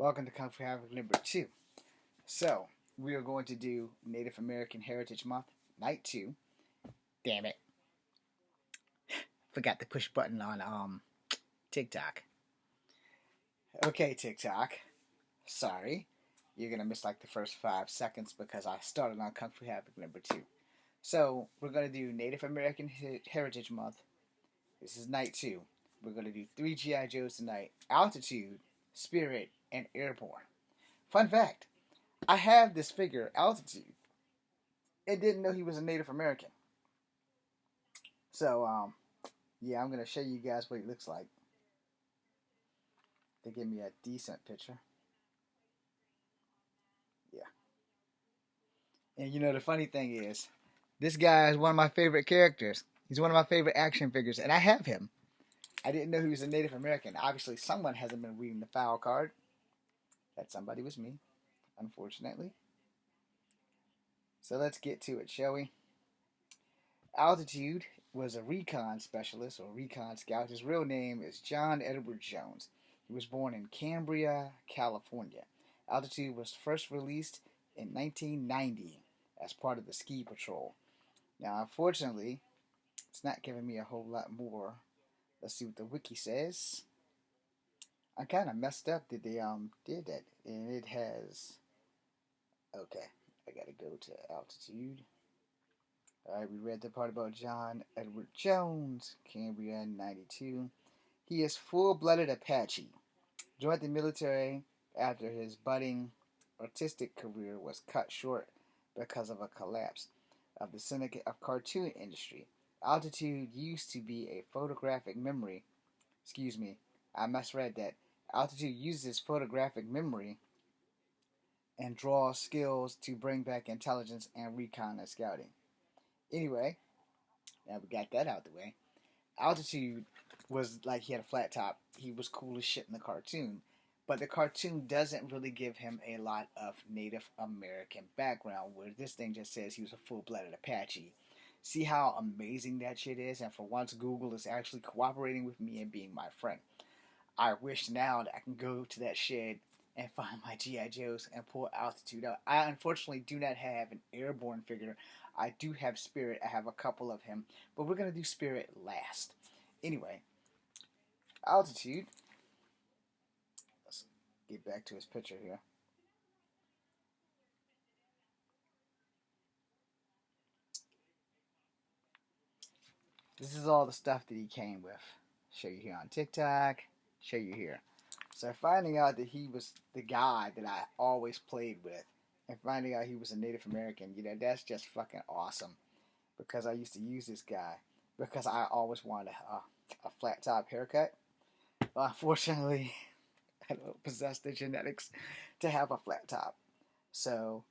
Welcome to Kung Fu Havoc number 2. So, we are going to do Native American Heritage Month, night 2. Damn it. Forgot the push button on TikTok. Okay, TikTok. Sorry. You're going to miss like the first 5 seconds because I started on Kung Fu Havoc number 2. So, we're going to do Native American Heritage Month. This is night 2. We're going to do 3 G.I. Joes tonight: Altitude, Spirit, and Airborne. Fun fact: I have this figure, Altitude, and didn't know he was a Native American. So, yeah, I'm going to show you guys what he looks like. They give me a decent picture. Yeah. And you know, the funny thing is, this guy is one of my favorite characters. He's one of my favorite action figures, and I have him. I didn't know he was a Native American. Obviously, someone hasn't been reading the file card. That somebody was me, unfortunately. So let's get to it, shall we? Altitude was a recon specialist or recon scout. His real name is John Edward Jones. He was born in Cambria, California. Altitude was first released in 1990 as part of the Ski Patrol. Now, unfortunately, it's not giving me a whole lot more. Let's see what the wiki says. I kind of messed up that they did that, and it has. Okay, I gotta go to Altitude. Alright, we read the part about John Edward Jones, Cambria 92. He is full-blooded Apache. Joined the military after his budding artistic career was cut short because of a collapse of the syndicate of cartoon industry. Altitude used to be a photographic memory. Excuse me, I misread that. Altitude uses photographic memory and draw skills to bring back intelligence and recon and scouting. Anyway, now we got that out the way. Altitude was like he had a flat top. He was cool as shit in the cartoon. But the cartoon doesn't really give him a lot of Native American background, where this thing just says he was a full-blooded Apache. See how amazing that shit is? And for once, Google is actually cooperating with me and being my friend. I wish now that I can go to that shed and find my G.I. Joes and pull Altitude out. I unfortunately do not have an airborne figure. I do have Spirit. I have a couple of him. But we're going to do Spirit last. Anyway, Altitude. Let's get back to his picture here. This is all the stuff that he came with. Show you here on TikTok. Show you here. So finding out that he was the guy that I always played with, and finding out he was a Native American, you know, that's just fucking awesome. Because I used to use this guy because I always wanted a flat top haircut. But unfortunately, I don't possess the genetics to have a flat top. So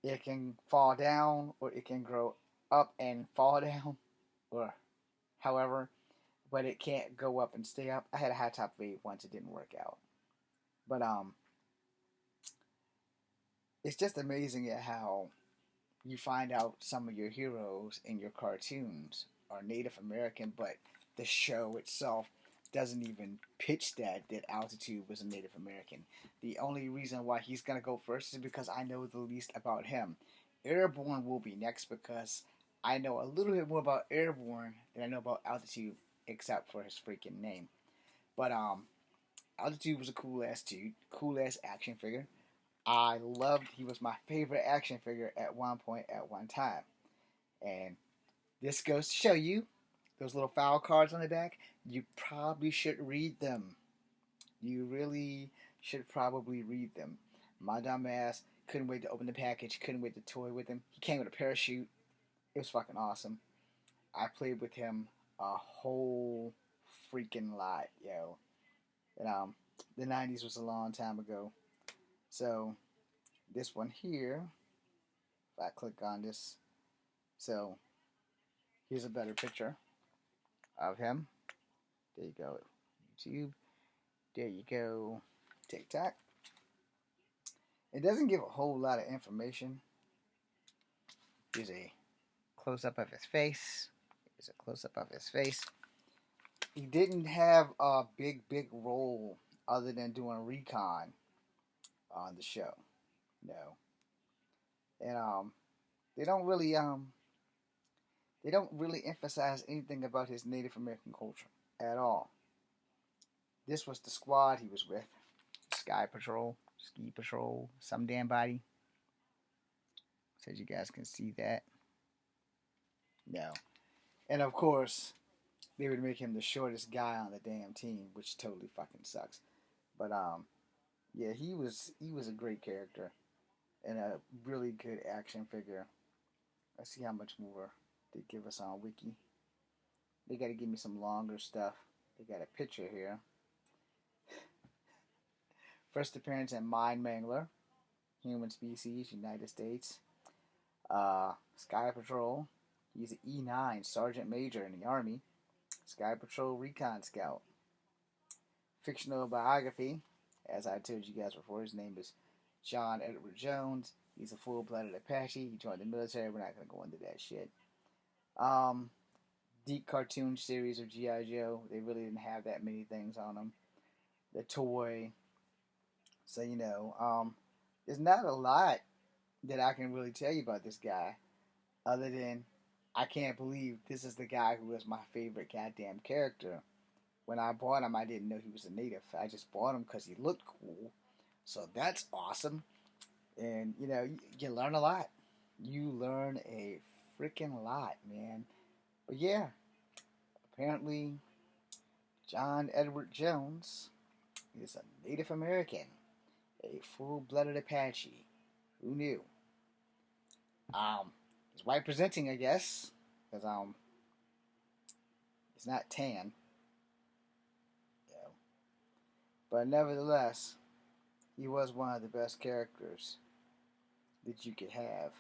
it can fall down or it can grow up and fall down or however, but it can't go up and stay up. I had a high top fade once, it didn't work out. But it's just amazing at how you find out some of your heroes in your cartoons are Native American, but the show itself doesn't even pitch that Altitude was a Native American. The only reason why he's gonna go first is because I know the least about him. Airborne will be next because I know a little bit more about Airborne than I know about Altitude, except for his freaking name. But Altitude was a cool ass dude, cool ass action figure. I loved. He was my favorite action figure at one point, at one time. And this goes to show you those little file cards on the back. You probably should read them. You really should probably read them. My dumb ass couldn't wait to open the package. Couldn't wait to toy with him. He came with a parachute. It was fucking awesome. I played with him a whole freaking lot, yo. And the '90s was a long time ago. So this one here, if I click on this, so here's a better picture of him. There you go, YouTube. There you go, TikTok. It doesn't give a whole lot of information. Here's a close-up of his face. Here's a close-up of his face. He didn't have a big role other than doing recon. on the show. No, and they don't really they don't really emphasize anything about his Native American culture at all. This was the squad he was with: Sky Patrol, Ski Patrol, some damn body. So you guys can see that. No, and of course they would make him the shortest guy on the damn team, which totally fucking sucks. But yeah, he was a great character and a really good action figure. Let's see how much more they give us on Wiki. They got to give me some longer stuff. They got a picture here. First appearance in Mind Mangler, Human Species, United States. Sky Patrol. He's an E9 Sergeant Major in the Army. Sky Patrol Recon Scout. Fictional biography. As I told you guys before, his name is John Edward Jones. He's a full-blooded Apache. He joined the military. We're not going to go into that shit. Deep cartoon series of G.I. Joe. They really didn't have that many things on them. The toy. So, there's not a lot that I can really tell you about this guy other than I can't believe this is the guy who was my favorite goddamn character. When I bought him, I didn't know he was a native. I just bought him because he looked cool. So that's awesome. And, you learn a lot. You learn a freaking lot, man. But yeah, apparently John Edward Jones is a Native American, a full-blooded Apache. Who knew? He's white presenting, I guess, because he's not tan. But nevertheless, he was one of the best characters that you could have,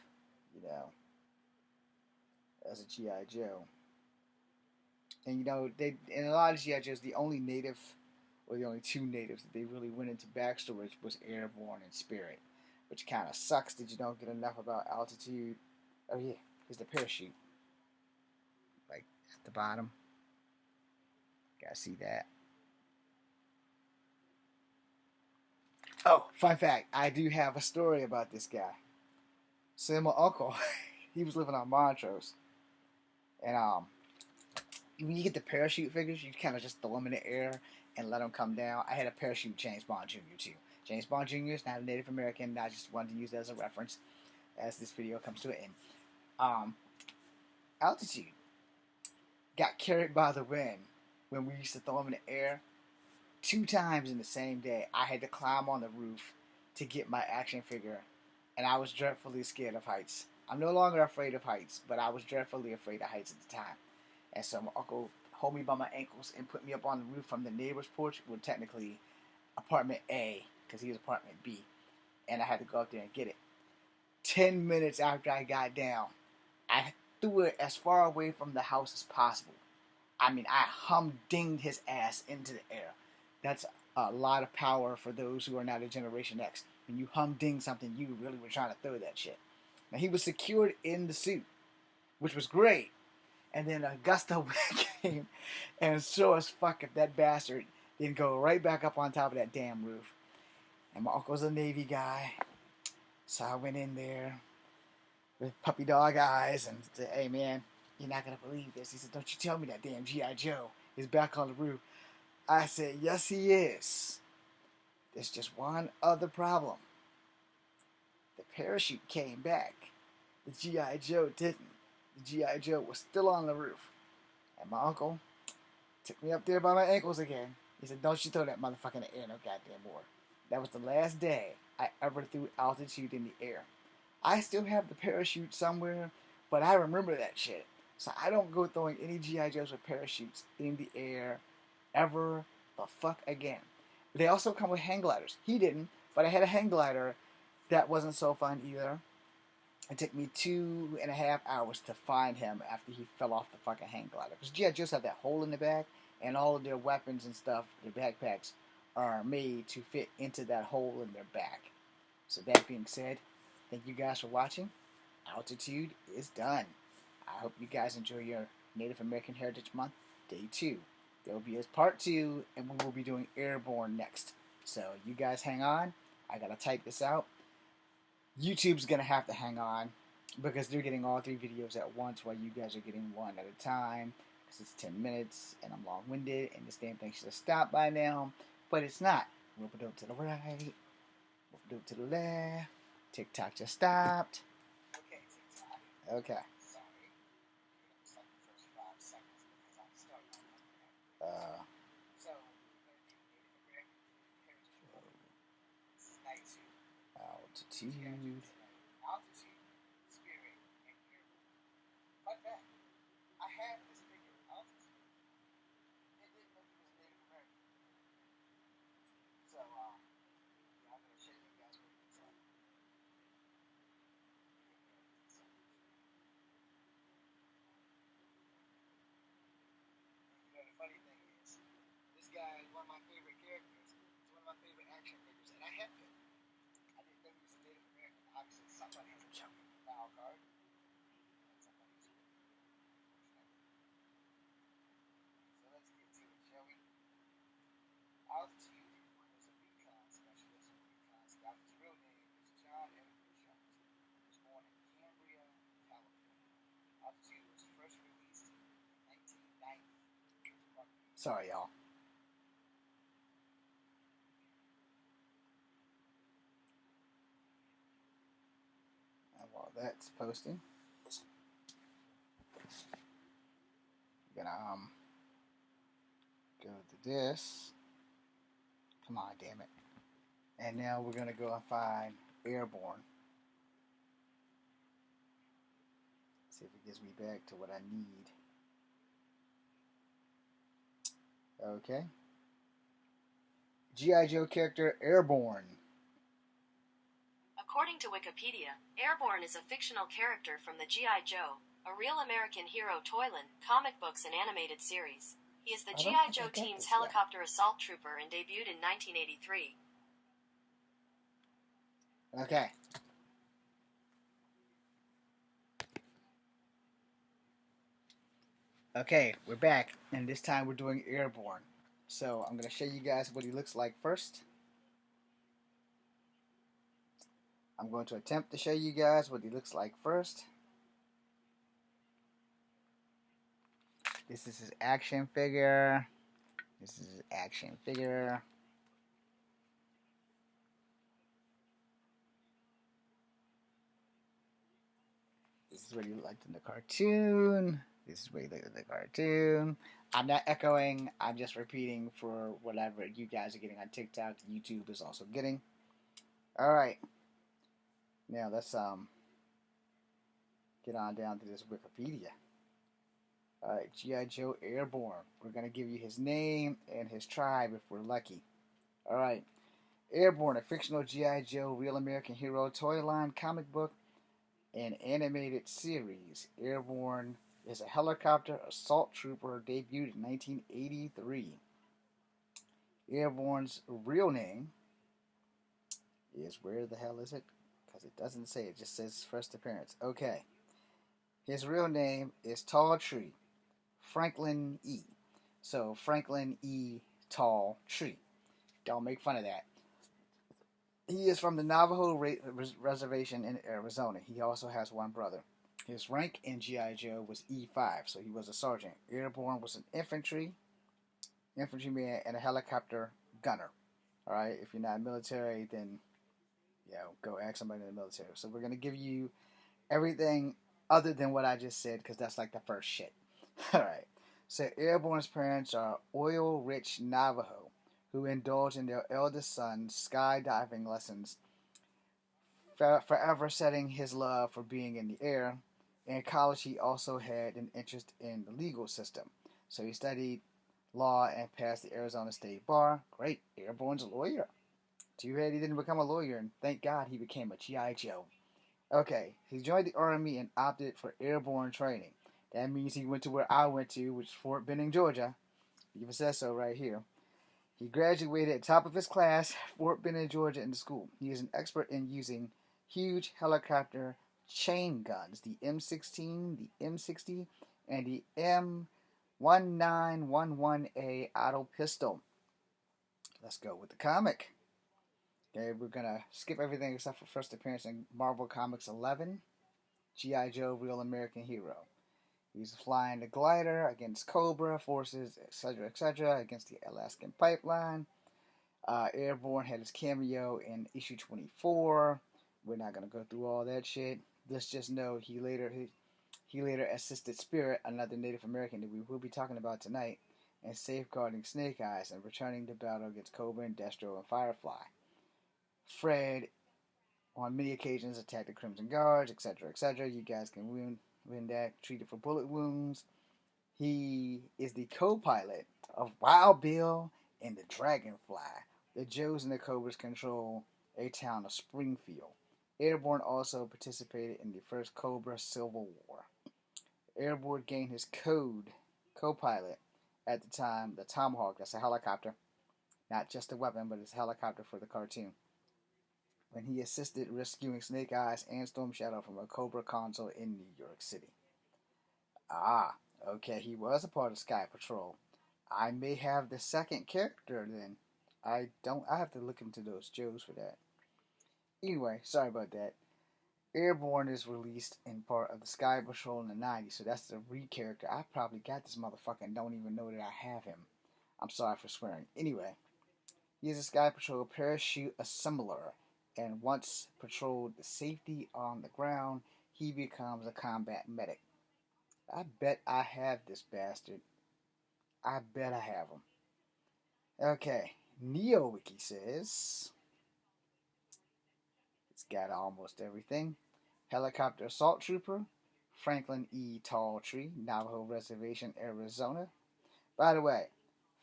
as a G.I. Joe. And they in a lot of G.I. Joes, the only native, or the only two natives that they really went into backstory was Airborne and Spirit, which kind of sucks that you don't get enough about Altitude. Oh yeah, here's the parachute, like at the bottom. Gotta see that. Oh, fun fact, I do have a story about this guy. So my uncle, he was living on Montrose, and when you get the parachute figures, you kind of just throw them in the air and let them come down. I had a parachute James Bond Jr. too. James Bond Jr. is not a Native American. I just wanted to use that as a reference as this video comes to an end. Altitude got carried by the wind when we used to throw them in the air. 2 times in the same day, I had to climb on the roof to get my action figure, and I was dreadfully scared of heights. I'm no longer afraid of heights, but I was dreadfully afraid of heights at the time. And so my uncle hold me by my ankles and put me up on the roof from the neighbor's porch, well, technically apartment A, because he was apartment B, and I had to go up there and get it. 10 minutes after I got down, I threw it as far away from the house as possible. I mean, I humdinged his ass into the air. That's a lot of power for those who are not a Generation X. When you humding something, you really were trying to throw that shit. Now, he was secured in the suit, which was great. And then a gust of wind came, and sure as fuck if that bastard didn't go right back up on top of that damn roof. And my uncle's a Navy guy, so I went in there with puppy dog eyes and said, "Hey man, you're not gonna believe this." He said, "Don't you tell me that damn G.I. Joe is back on the roof." I said, "Yes, he is. There's just one other problem. The parachute came back. The G.I. Joe didn't. The G.I. Joe was still on the roof." And my uncle took me up there by my ankles again. He said, "Don't you throw that motherfucker in the air no goddamn more." That was the last day I ever threw Altitude in the air. I still have the parachute somewhere, but I remember that shit. So I don't go throwing any G.I. Joes with parachutes in the air ever the fuck again. They also come with hang gliders. He didn't, but I had a hang glider that wasn't so fun either. It took me 2.5 hours to find him after he fell off the fucking hang glider. Because G.I. Joes have that hole in the back, and all of their weapons and stuff, their backpacks, are made to fit into that hole in their back. So that being said, thank you guys for watching. Altitude is done. I hope you guys enjoy your Native American Heritage Month, Day 2. There will be a part 2, and we will be doing Airborne next. So you guys hang on. I gotta type this out. YouTube's gonna have to hang on because they're getting all three videos at once while you guys are getting one at a time. Because it's 10 minutes and I'm long winded and this damn thing should have stopped by now, but it's not. Rope it up to the right, rope it up to the left. TikTok just stopped. Okay, TikTok. Okay. Sorry. It's like the first 5 seconds because I'm starting on so, this is night 2. Altitude. Altitude, spirit, and air. Like that. I have this figure of altitude. It didn't know he was Native American. So, yeah, I'm going to show you guys what it looks like. You know, the funny thing is, this guy is one of my favorite characters. He's one of my favorite action figures, and I have him. I didn't know he was a Native American. Obviously, somebody has a wild card. So let's get to it, shall we? Altitude was a recon specialist or recon scout. His real name is John M. Gijoe. He was born in Cambria, California. Altitude was first released in 1990. Sorry, y'all. And while that's posting, we're gonna go to this. Come on, damn it. And now we're gonna go and find Airborne. See if it gets me back to what I need. Okay. G.I. Joe character Airborne. According to Wikipedia, Airborne is a fictional character from the G.I. Joe, a real American hero toyline, comic books and animated series. He is the G.I. Joe team's helicopter assault trooper and debuted in 1983. Okay. Okay, we're back, and this time we're doing Airborne. So I'm going to show you guys what he looks like first. I'm going to attempt to show you guys what he looks like first. This is his action figure. This is his action figure. This is what he looked like in the cartoon. This is what he looked like in the cartoon. I'm not echoing. I'm just repeating for whatever you guys are getting on TikTok. YouTube is also getting. All right. Now let's get on down to this Wikipedia. Alright, G.I. Joe Airborne. We're going to give you his name and his tribe if we're lucky. Alright, Airborne, a fictional G.I. Joe real American hero toy line comic book and animated series. Airborne is a helicopter assault trooper debuted in 1983. Airborne's real name is, where the hell is it? Because it doesn't say, it just says first appearance. Okay. His real name is Tall Tree. Franklin E. So Franklin E. Tall Tree. Don't make fun of that. He is from the Navajo Reservation in Arizona. He also has one brother. His rank in G.I. Joe was E5, so he was a sergeant. Airborne was an infantryman, and a helicopter gunner. All right, if you're not military, then go ask somebody in the military. So we're gonna give you everything other than what I just said because that's like the first shit. All right. So Airborne's parents are oil-rich Navajo who indulge in their eldest son's skydiving lessons, forever setting his love for being in the air. In college, he also had an interest in the legal system. So he studied law and passed the Arizona State Bar. Great. Airborne's a lawyer. Too bad he didn't become a lawyer, and thank God he became a G.I. Joe. Okay, he joined the Army and opted for airborne training. That means he went to where I went to, which is Fort Benning, Georgia. It even says so right here. He graduated at top of his class, Fort Benning, Georgia, in the school. He is an expert in using huge helicopter chain guns, the M16, the M60, and the M1911A auto pistol. Let's go with the comic. Okay, we're gonna skip everything except for first appearance in Marvel Comics 11, G.I. Joe, Real American Hero. He's flying the glider against Cobra forces, etc., against the Alaskan pipeline. Airborne had his cameo in issue 24. We're not gonna go through all that shit. Let's just know he later assisted Spirit, another Native American that we will be talking about tonight, in safeguarding Snake Eyes and returning to battle against Cobra and Destro and Firefly. Fred, on many occasions, attacked the Crimson Guards, etc. You guys can win that. Treated for bullet wounds. He is the co-pilot of Wild Bill and the Dragonfly. The Joes and the Cobras control a town of Springfield. Airborne also participated in the first Cobra Civil War. Airborne gained his co-pilot at the time, the Tomahawk. That's a helicopter, not just a weapon, but it's a helicopter for the cartoon. When he assisted rescuing Snake Eyes and Storm Shadow from a Cobra console in New York City. Ah, okay, he was a part of Sky Patrol. I may have the second character then. I don't. I have to look into those Joes for that. Anyway, sorry about that. Airborne is released in part of the Sky Patrol in the 90s, so that's the re-character. I probably got this motherfucker and don't even know that I have him. I'm sorry for swearing. Anyway, he is a Sky Patrol parachute assembler, and once patrolled the safety on the ground, he becomes a combat medic. I bet I have this bastard. I bet I have him. Okay, NeoWiki says it's got almost everything. Helicopter Assault Trooper, Franklin E. Talltree, Navajo Reservation, Arizona. By the way,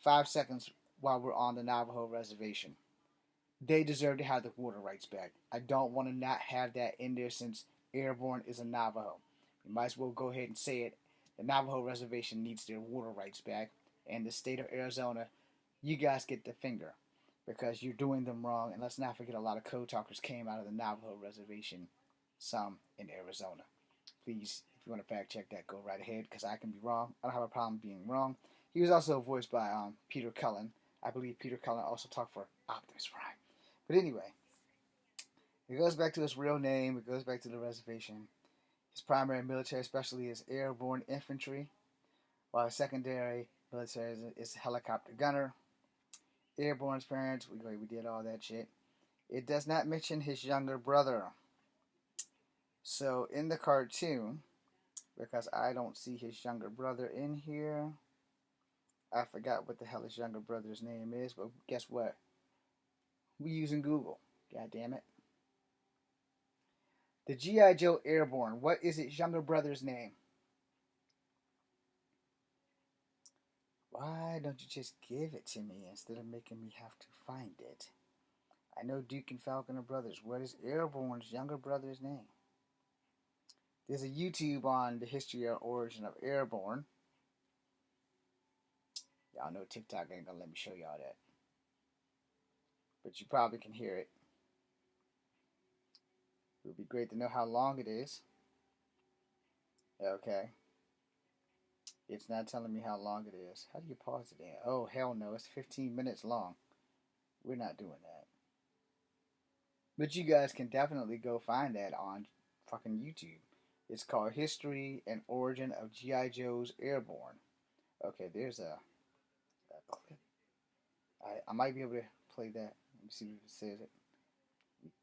5 seconds while we're on the Navajo Reservation. They deserve to have the water rights back. I don't want to not have that in there since Airborne is a Navajo. We might as well go ahead and say it. The Navajo Reservation needs their water rights back, and the state of Arizona, you guys get the finger because you're doing them wrong. And let's not forget a lot of code talkers came out of the Navajo Reservation, some in Arizona. Please, if you want to fact check that, go right ahead because I can be wrong. I don't have a problem being wrong. He was also voiced by Peter Cullen. I believe Peter Cullen also talked for Optimus Prime. But anyway, it goes back to his real name. It goes back to the reservation. His primary military specialty is airborne infantry, while his secondary military is helicopter gunner. Airborne's parents, we did all that shit. It does not mention his younger brother. So in the cartoon, because I don't see his younger brother in here, I forgot what the hell his younger brother's name is, but guess what? We using Google. God damn it. The G.I. Joe Airborne. What is its younger brother's name? Why don't you just give it to me instead of making me have to find it? I know Duke and Falcon are brothers. What is Airborne's younger brother's name? There's a YouTube on the history or origin of Airborne. Y'all know TikTok ain't gonna let me show y'all that. But you probably can hear it. It would be great to know how long it is. Okay. It's not telling me how long it is. How do you pause it in? Oh, hell no. It's 15 minutes long. We're not doing that. But you guys can definitely go find that on fucking YouTube. It's called History and Origin of G.I. Joe's Airborne. Okay, there's a clip. I might be able to play that. Let me see what it says.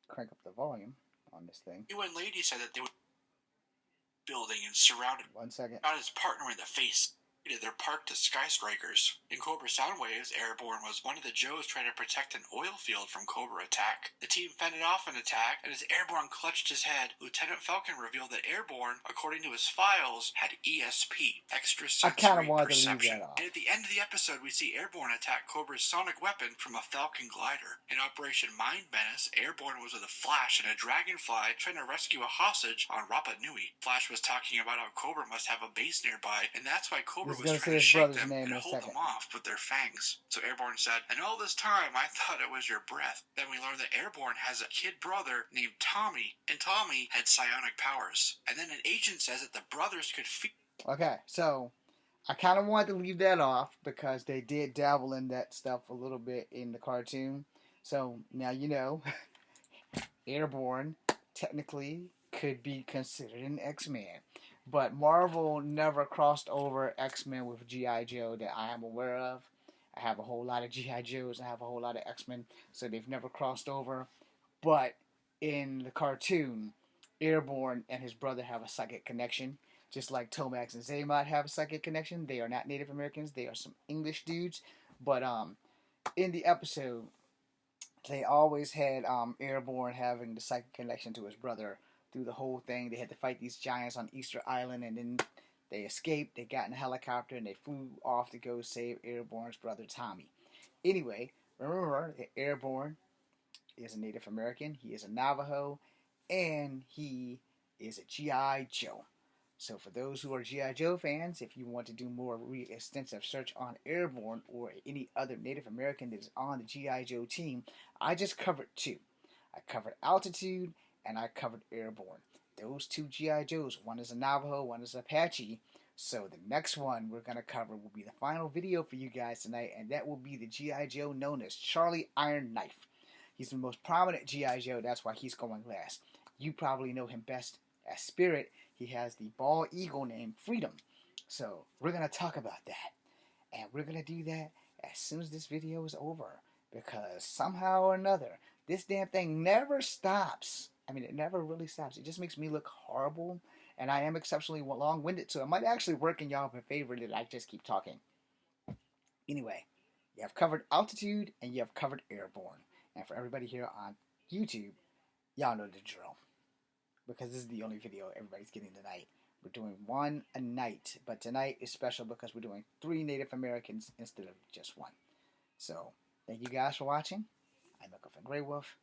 Crank up the volume on this thing. UN lady said that they were building and surrounded. 1 second. Got his partner in the face. They're parked as skyscrapers. In Cobra Soundwaves, Airborne was one of the Joes trying to protect an oil field from Cobra attack. The team fended off an attack, and as Airborne clutched his head, Lieutenant Falcon revealed that Airborne, according to his files, had ESP, extrasensory perception. And at the end of the episode, we see Airborne attack Cobra's sonic weapon from a Falcon glider. In Operation Mind Menace, Airborne was with a Flash and a Dragonfly trying to rescue a hostage on Rapa Nui. Flash was talking about how Cobra must have a base nearby, and that's why Cobra was trying to shake them and hold them off with their fangs. So Airborne said, and all this time I thought it was your breath. Then we learned that Airborne has a kid brother named Tommy, and Tommy had psionic powers. And then an agent says that the brothers could feel... Okay, so I kind of wanted to leave that off because they did dabble in that stuff a little bit in the cartoon. So now you know Airborne technically could be considered an X-Man. But Marvel never crossed over X-Men with G.I. Joe that I am aware of. I have a whole lot of G.I. Joes, I have a whole lot of X-Men, so they've never crossed over. But in the cartoon, Airborne and his brother have a psychic connection. Just like Tomax and Zaymot have a psychic connection. They are not Native Americans, they are some English dudes. But in the episode, they always had Airborne having the psychic connection to his brother through the whole thing. They had to fight these giants on Easter Island, and then they escaped. They got in a helicopter and they flew off to go save Airborne's brother Tommy. Anyway, remember that Airborne is a Native American. He is a Navajo, and he is a GI Joe. So for those who are G.I. Joe fans, if you want to do more extensive search on Airborne or any other Native American that is on the G.I. Joe team, I just covered two. I covered Altitude and I covered Airborne. Those two G.I. Joes, one is a Navajo, one is Apache. So the next one we're going to cover will be the final video for you guys tonight, and that will be the G.I. Joe known as Charlie Iron Knife. He's the most prominent G.I. Joe, that's why he's going last. You probably know him best as Spirit. He has the bald eagle named Freedom. So we're going to talk about that. And we're going to do that as soon as this video is over. Because somehow or another, this damn thing never stops. I mean, it never really stops. It just makes me look horrible. And I am exceptionally long-winded, so it might actually work in y'all in favor that I just keep talking. Anyway, you have covered Altitude and you have covered Airborne. And for everybody here on YouTube, y'all know the drill. Because this is the only video everybody's getting tonight. We're doing one a night, but tonight is special because we're doing 3 Native Americans instead of just one. So, thank you guys for watching. I'm Michael from Grey Wolf.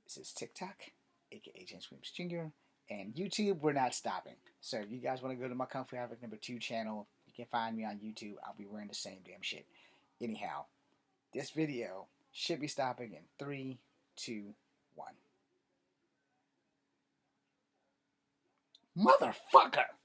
This is TikTok, aka James Williams Jr., and YouTube, we're not stopping. So, if you guys want to go to my Kung Fu Havoc #2 channel, you can find me on YouTube. I'll be wearing the same damn shit. Anyhow, this video should be stopping in 3, 2, 1. Motherfucker!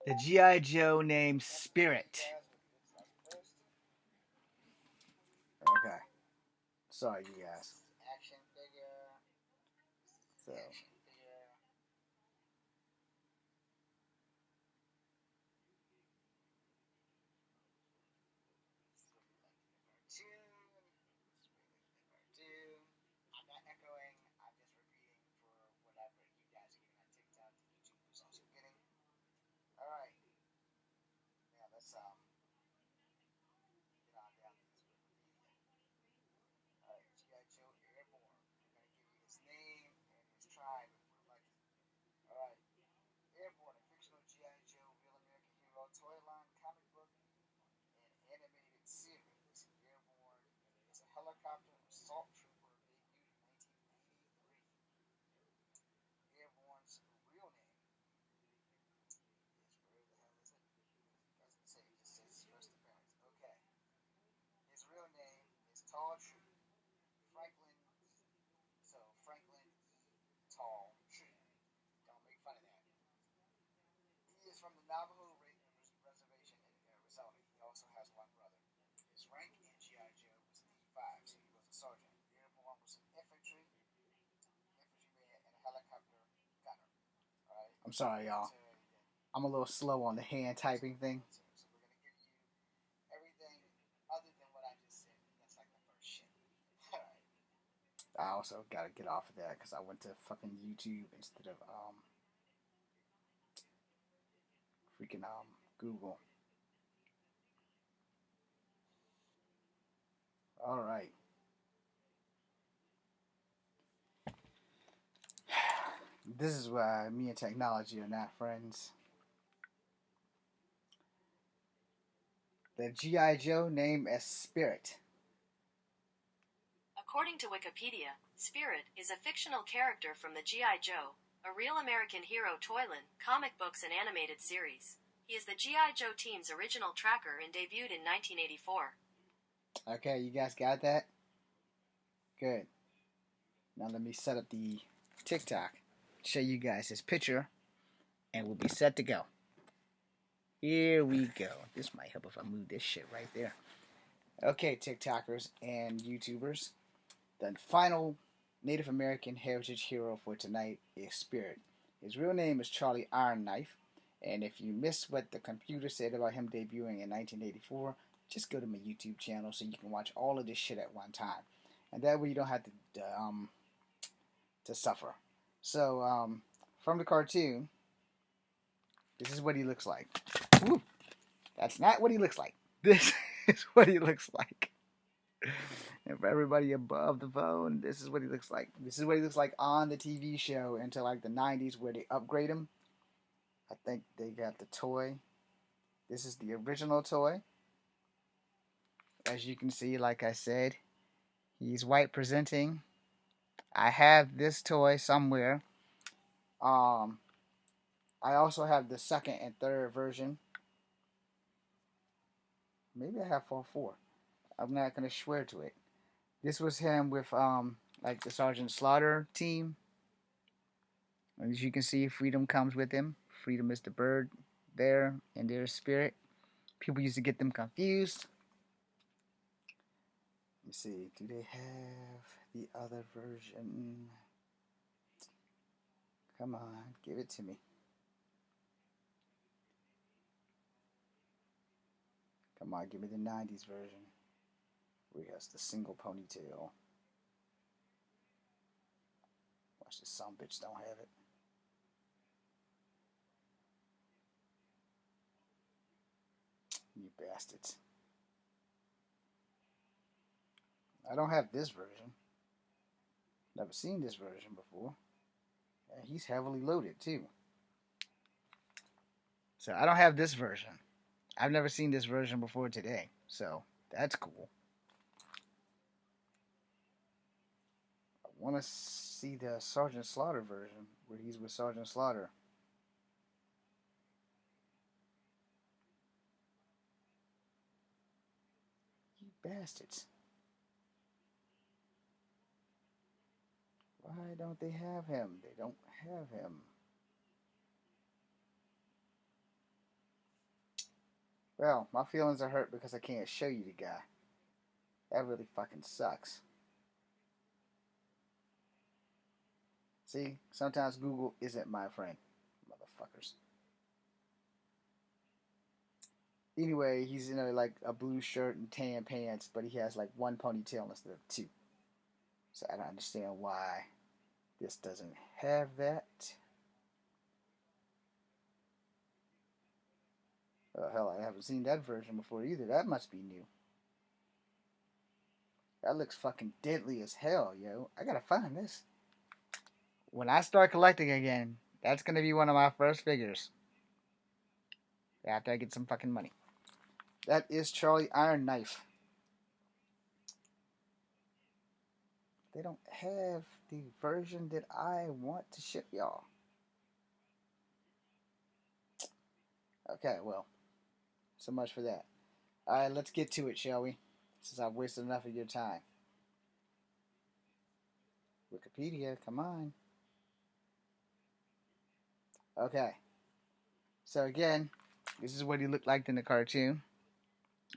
The G.I. Joe named Spirit. Okay. Sorry, you guys. Action figure. So. I'm not echoing. I'm just repeating for whatever you guys are getting on TikTok. YouTube is also getting. All right. Now let's get on down to this Wikipedia. All right, G.I. Joe Airborne. I'm gonna give you his name and his tribe if we're lucky. All right. Airborne, a fictional G.I. Joe, real American hero, toy line, comic book, and animated series. Airborne is a helicopter assault trooper debuted in 1983. Airborne's real name is, where the hell is it? It doesn't say, it just says first appearance. Okay. His real name is Tall True. Franklin, so Franklin E. Tall True. Don't make fun of that. He is from the Navajo Reservation in Arizona. He also has one brother. His rank in G.I. Joe was D5, so he was a sergeant. Airborne was an infantryman, and a helicopter gunner. All right. I'm sorry, y'all. I'm a little slow on the hand typing thing. So we're gonna give you everything other than what I just said. That's like the first shit. All right. I also gotta get off of that because I went to fucking YouTube instead of freaking Google. All right. This is why me and technology are not friends. The G.I. Joe name as Spirit. According to Wikipedia, Spirit is a fictional character from the G.I. Joe, a real American hero toy-line, comic books and animated series. He is the G.I. Joe team's original tracker and debuted in 1984. Okay, you guys got that? Good. Now let me set up the TikTok, show you guys his picture, and we'll be set to go. Here we go. This might help if I move this shit right there. Okay, TikTokers and YouTubers. The final Native American heritage hero for tonight is Spirit. His real name is Charlie Iron Knife, and if you missed what the computer said about him debuting in 1984, just go to my YouTube channel so you can watch all of this shit at one time, and that way you don't have to suffer. So, from the cartoon, this is what he looks like. Woo! That's not what he looks like. This is what he looks like. And for everybody above the phone, this is what he looks like. This is what he looks like on the TV show until like the 90s where they upgrade him. I think they got the toy. This is the original toy. As you can see, like I said, he's white presenting. I have this toy somewhere. I also have the second and third version. Maybe I have all four. I'm not gonna swear to it. This was him with like the Sergeant Slaughter team. As you can see, Freedom comes with him. Freedom is the bird there in their spirit. People used to get them confused. Let me see. Do they have the other version? Come on, give it to me. Come on, give me the 90s version. Where he has the single ponytail. Watch this son bitch don't have it. You bastards. I don't have this version. Never seen this version before. And he's heavily loaded too. So I don't have this version. I've never seen this version before today. So that's cool. I want to see the Sergeant Slaughter version where he's with Sergeant Slaughter. You bastards. Why don't they have him? They don't have him. Well, my feelings are hurt because I can't show you the guy. That really fucking sucks. See, sometimes Google isn't my friend, motherfuckers. Anyway, he's in like a blue shirt and tan pants, but he has like one ponytail instead of two. So I don't understand why this doesn't have that. Oh, hell, I haven't seen that version before either. That must be new. That looks fucking deadly as hell, yo. I gotta find this. When I start collecting again, that's gonna be one of my first figures. After I get some fucking money. That is Charlie Iron Knife. They don't have the version that I want to ship y'all. Okay, well, so much for that. Alright, let's get to it, shall we? Since I've wasted enough of your time. Wikipedia, come on. Okay. So again, this is what he looked like in the cartoon.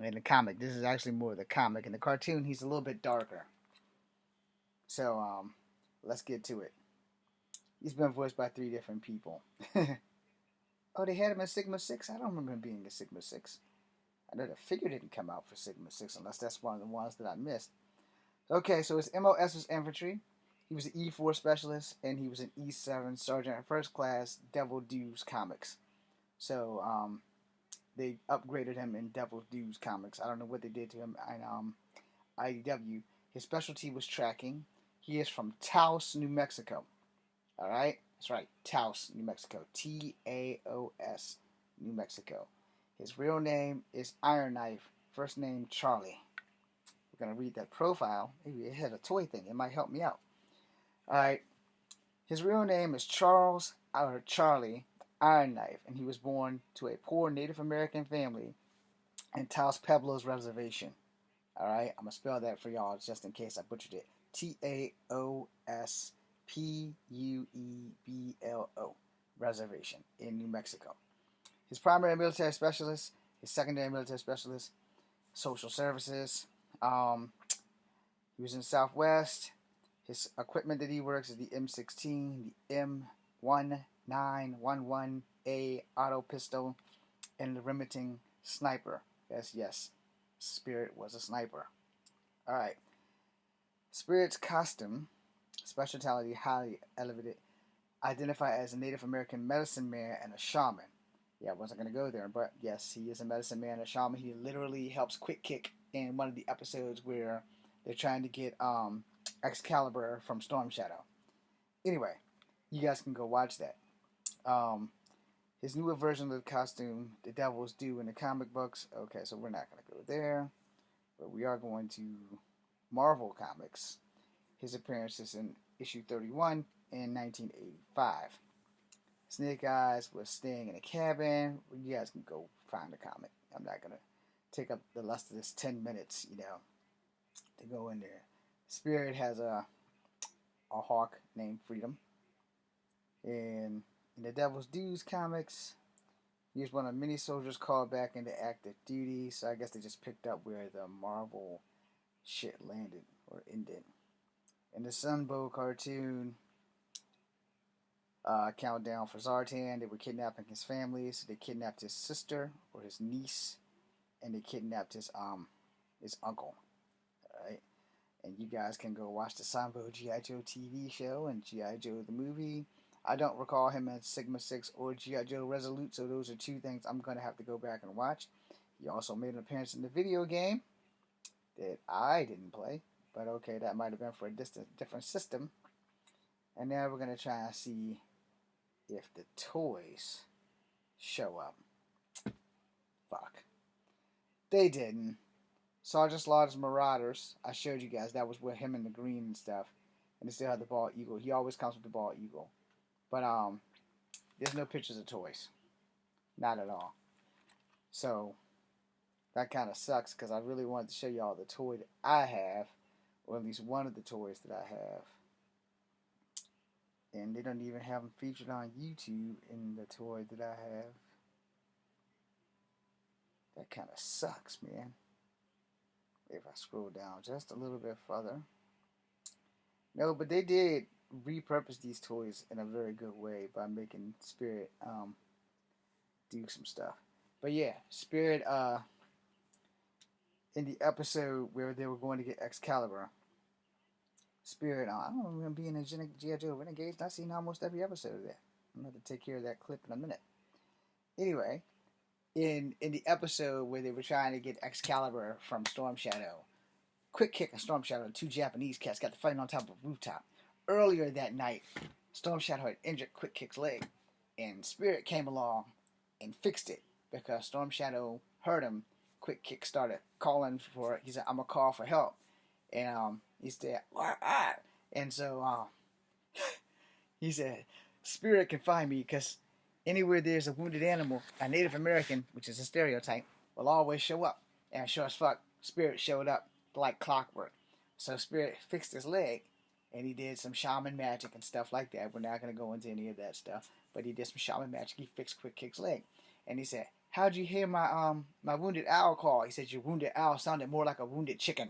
In the comic. This is actually more of the comic. In the cartoon, he's a little bit darker. So, let's get to it. He's been voiced by 3 different people. Oh, they had him at Sigma 6? I don't remember him being a Sigma 6. I know the figure didn't come out for Sigma 6 unless that's one of the ones that I missed. Okay, so his MOS was infantry. He was an E4 specialist, and he was an E7 sergeant at first class Devil Dews comics. So, they upgraded him in Devil Dews comics. I don't know what they did to him in IDW. His specialty was tracking. He is from Taos, New Mexico. Alright? That's right. Taos, New Mexico. Taos, New Mexico. His real name is Iron Knife. First name, Charlie. We're going to read that profile. Maybe it had a toy thing. It might help me out. Alright. His real name is Charlie Iron Knife, and he was born to a poor Native American family in Taos Pueblos Reservation. All right, I'm gonna spell that for y'all just in case I butchered it. Taospueblo reservation in New Mexico. His primary military specialist, his secondary military specialist, social services. Um, he was in the Southwest. His equipment that he works is the M16, the M1911A auto pistol, and the Remington sniper. Yes, Spirit was a sniper. All right. Spirit's costume, specialty highly elevated, identified as a Native American medicine man and a shaman. Yeah, I wasn't going to go there, but yes, he is a medicine man and a shaman. He literally helps Quick Kick in one of the episodes where they're trying to get Excalibur from Storm Shadow. Anyway, you guys can go watch that. His newer version of the costume, the Devil's Due in the comic books. Okay, so we're not going to go there, but we are going to Marvel Comics. His appearances in issue 31 in 1985. Snake Eyes was staying in a cabin. You guys can go find the comic. I'm not going to take up the rest of this 10 minutes, to go in there. Spirit has a hawk named Freedom. And in the Devil's Dues comics, he was one of many soldiers called back into active duty. So I guess they just picked up where the Marvel shit landed or ended. In the Sunbow cartoon, Countdown for Zartan, they were kidnapping his family. So they kidnapped his sister or his niece, and they kidnapped his uncle. All right, and you guys can go watch the Sunbow G.I. Joe TV show and G.I. Joe the movie. I don't recall him as Sigma 6 or G.I. Joe Resolute, so those are two things I'm going to have to go back and watch. He also made an appearance in the video game that I didn't play, but okay, that might have been for a different system. And now we're going to try and see if the toys show up. Fuck. They didn't. Sergeant Slaughter's Marauders, I showed you guys, that was with him in the green and stuff. And they still have the bald eagle. He always comes with the bald eagle. But there's no pictures of toys. Not at all. So that kind of sucks because I really wanted to show y'all the toy that I have, or at least one of the toys that I have. And they don't even have them featured on YouTube in the toy that I have. That kind of sucks, man. If I scroll down just a little bit further. No, but they did repurpose these toys in a very good way by making Spirit do some stuff. But yeah, Spirit in the episode where they were going to get Excalibur, Spirit, I don't remember him being in G.I. Joe Renegades. I've seen almost every episode of that. I'm going to have to take care of that clip in a minute. Anyway, in the episode where they were trying to get Excalibur from Storm Shadow, Quick Kick and Storm Shadow, two Japanese cats, got to fighting on top of a rooftop. Earlier that night, Storm Shadow had injured Quick Kick's leg, and Spirit came along and fixed it because Storm Shadow hurt him. Quick Kick started calling for, he said, I'm going to call for help. And he said, and so he said, Spirit can find me because anywhere there's a wounded animal, a Native American, which is a stereotype, will always show up. And sure as fuck, Spirit showed up like clockwork. So Spirit fixed his leg, and he did some shaman magic and stuff like that. We're not going to go into any of that stuff, but he did some shaman magic. He fixed Quick Kick's leg. And he said, how'd you hear my my wounded owl call? He said, your wounded owl sounded more like a wounded chicken.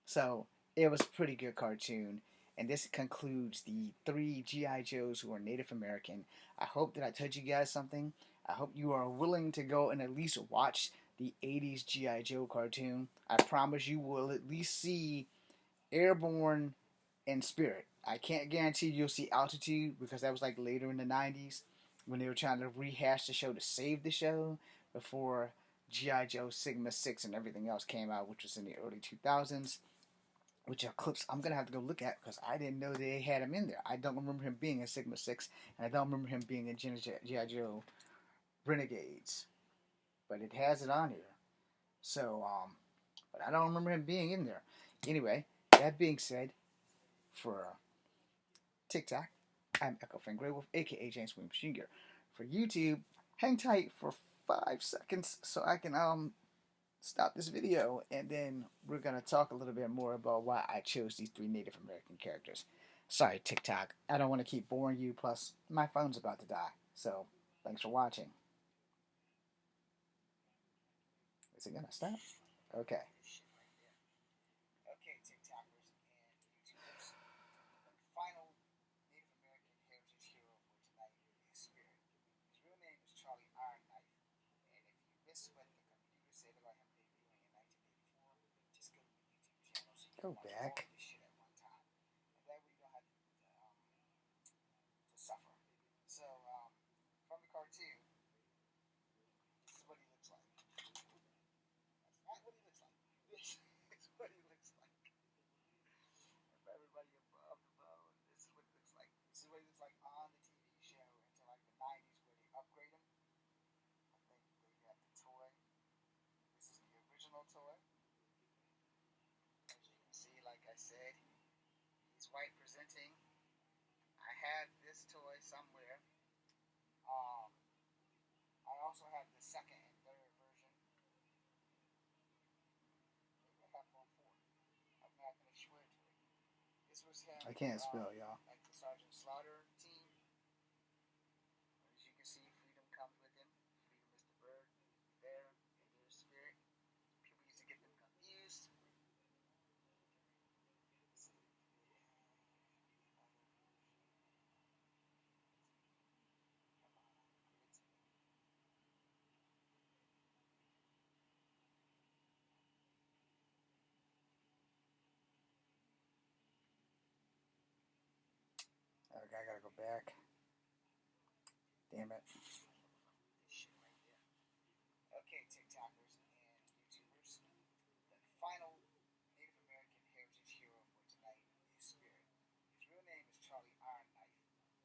So it was a pretty good cartoon. And this concludes the 3 G.I. Joes who are Native American. I hope that I told you guys something. I hope you are willing to go and at least watch the 80s G.I. Joe cartoon. I promise you will at least see Airborne and Spirit. I can't guarantee you'll see Altitude because that was like later in the 90s when they were trying to rehash the show to save the show before G.I. Joe Sigma 6 and everything else came out, which was in the early 2000s. Which are clips I'm going to have to go look at because I didn't know they had him in there. I don't remember him being in Sigma 6, and I don't remember him being in G.I. Joe Renegades. But it has it on here. So, but I don't remember him being in there. Anyway, that being said, for TikTok, I'm Echo Fan Grey Wolf, aka James Williams Jr. For YouTube, hang tight for 5 seconds so I can stop this video, and then we're gonna talk a little bit more about why I chose these three Native American characters. Sorry, TikTok. I don't want to keep boring you. Plus, my phone's about to die. So, thanks for watching. Is it gonna stop? Okay. Okay, TikTokers and YouTubers. The final Native American heritage hero for tonight is Spirit. His real name is Charlie Ironknife, and if you miss what the computer said about him debuting in 1984, just go to the YouTube channel so you can watch all of this shit at one time. And that way you don't have to suffer. So, from the cartoon, this is what he looks like. That's not what he looks like. This is what he looks like. And for everybody above the phone, this is what he looks like. This is what he looks like on the TV show until like the 90s where they upgrade him. I think they got the toy. This is the original toy. As you can see, like I said, he's white presenting. I have this toy somewhere. I also have the second and third version. Maybe I have one fourth. I'm not gonna swear to it. This was him. I can't spell, y'all. Like the Sergeant Slaughter team. As you can see, Freedom comes with him. Freedom is the bird there, and there's Spirit. People used to get them confused. Okay, I gotta go back. Damn it. This shit right there. Okay, TikTokers and YouTubers. The final Native American heritage hero for tonight is Spirit. His real name is Charlie Ironknife.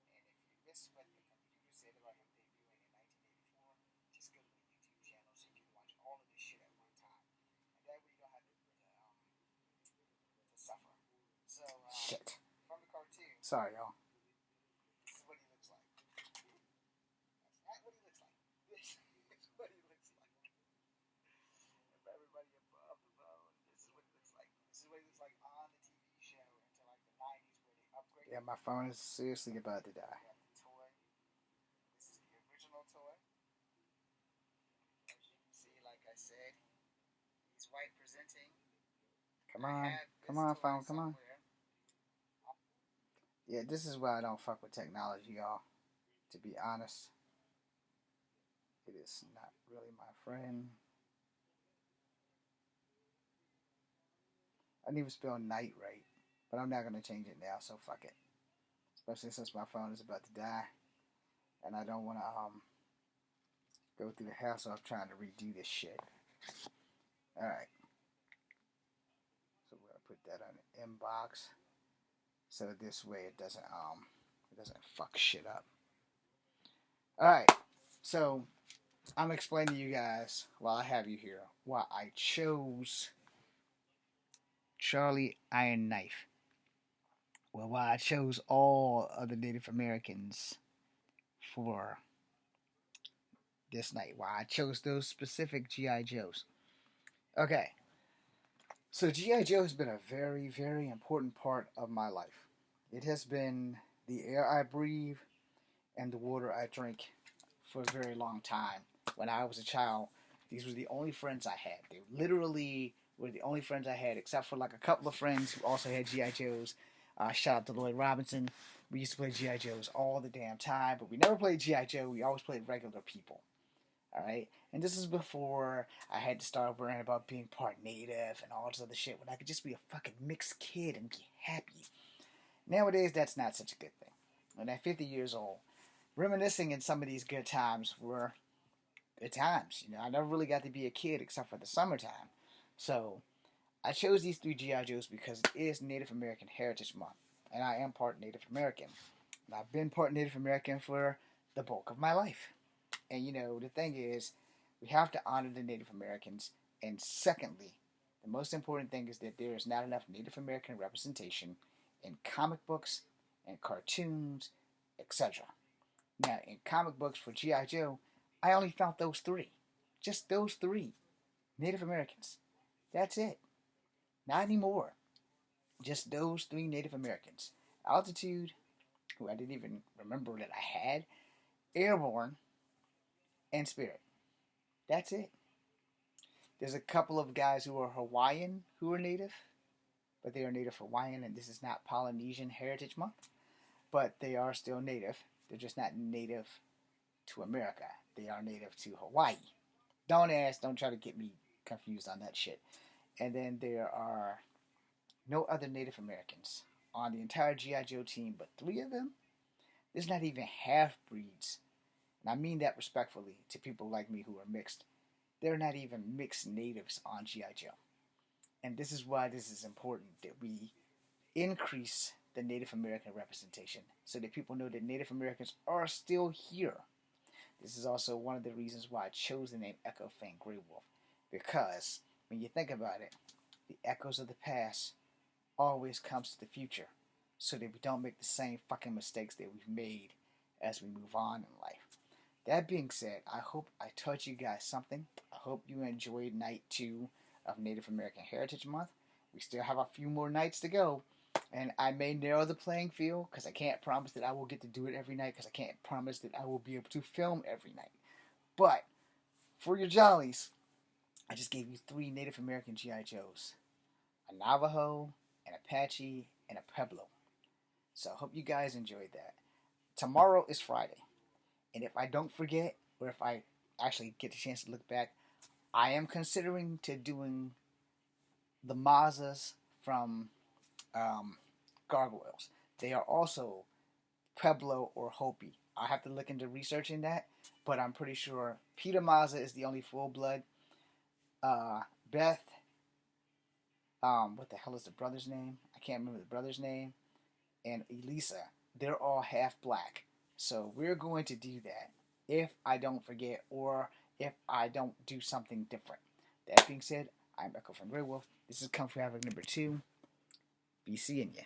And if you missed what the computer said about him debuting in 1984, just go to the YouTube channel so you can watch all of this shit at one time. And that way you don't have to suffer. So, shit. From the cartoon. Sorry, y'all. This is what he looks like. That's not what he looks like. This is what he looks like. And for everybody above the phone, this is what he looks like. This is what he looks like on the TV show until like the 90s where they upgraded. Yeah, my phone is seriously about to die. The toy. This is the original toy. As you can see, like I said, he's white presenting. Come on, phone, come on. Yeah, this is why I don't fuck with technology, y'all. To be honest, it is not really my friend. I didn't even spell night right, but I'm not gonna change it now, so fuck it. Especially since my phone is about to die, and I don't want to go through the hassle of trying to redo this shit. All right, so we're gonna put that on the inbox, so this way it doesn't fuck shit up. All right, so I'm explaining to you guys while I have you here why I chose Charlie Ironknife. Well, why I chose all other Native Americans for this night. Why I chose those specific G.I. Joes. Okay. So G.I. Joe has been a very, very important part of my life. It has been the air I breathe and the water I drink for a very long time. When I was a child, these were the only friends I had. They literally were the only friends I had, except for like a couple of friends who also had G.I. Joes. Shout out to Lloyd Robinson. We used to play G.I. Joes all the damn time, but we never played G.I. Joe. We always played regular people. Alright? And this is before I had to start worrying about being part native and all this other shit when I could just be a fucking mixed kid and be happy. Nowadays, that's not such a good thing. When I'm 50 years old, reminiscing in some of these good times were good times. You know, I never really got to be a kid except for the summertime. So, I chose these three G.I. Joes because it is Native American Heritage Month. And I am part Native American. And I've been part Native American for the bulk of my life. And you know, the thing is, we have to honor the Native Americans. And secondly, the most important thing is that there is not enough Native American representation in comic books and cartoons, etc. Now, in comic books for G.I. Joe, I only found those three. Just those three. Native Americans. That's it. Not anymore. Just those three Native Americans. Altitude, who I didn't even remember that I had. Airborne, and Spirit. That's it. There's a couple of guys who are Hawaiian who are native, but they are native Hawaiian, and this is not Polynesian Heritage Month, but they are still native. They're just not native to America. They are native to Hawaii. Don't try to get me confused on that shit. And then there are no other Native Americans on the entire G.I. Joe team, but three of them. There's not even half breeds. And I mean that respectfully to people like me who are mixed. They're not even mixed natives on G.I. Joe. And this is why this is important that we increase the Native American representation so that people know that Native Americans are still here. This is also one of the reasons why I chose the name Echo Fang Grey Wolf. Because when you think about it, the echoes of the past always comes to the future so that we don't make the same fucking mistakes that we've made as we move on in life. That being said, I hope I taught you guys something. I hope you enjoyed night 2 of Native American Heritage Month. We still have a few more nights to go, and I may narrow the playing field because I can't promise that I will get to do it every night because I can't promise that I will be able to film every night. But for your jollies, I just gave you 3 Native American G.I. Joes. A Navajo, an Apache, and a Pueblo. So I hope you guys enjoyed that. Tomorrow is Friday. And if I don't forget, or if I actually get the chance to look back, I am considering to doing the Mazas from Gargoyles. They are also Pueblo or Hopi. I have to look into researching that, but I'm pretty sure Peter Maza is the only full blood. Beth, what the hell is the brother's name? I can't remember the brother's name. And Elisa, they're all half black. So we're going to do that if I don't forget or if I don't do something different. That being said, I'm Echo from Grey Wolf. This is Kung Fu Havoc number 2. Be seeing ya.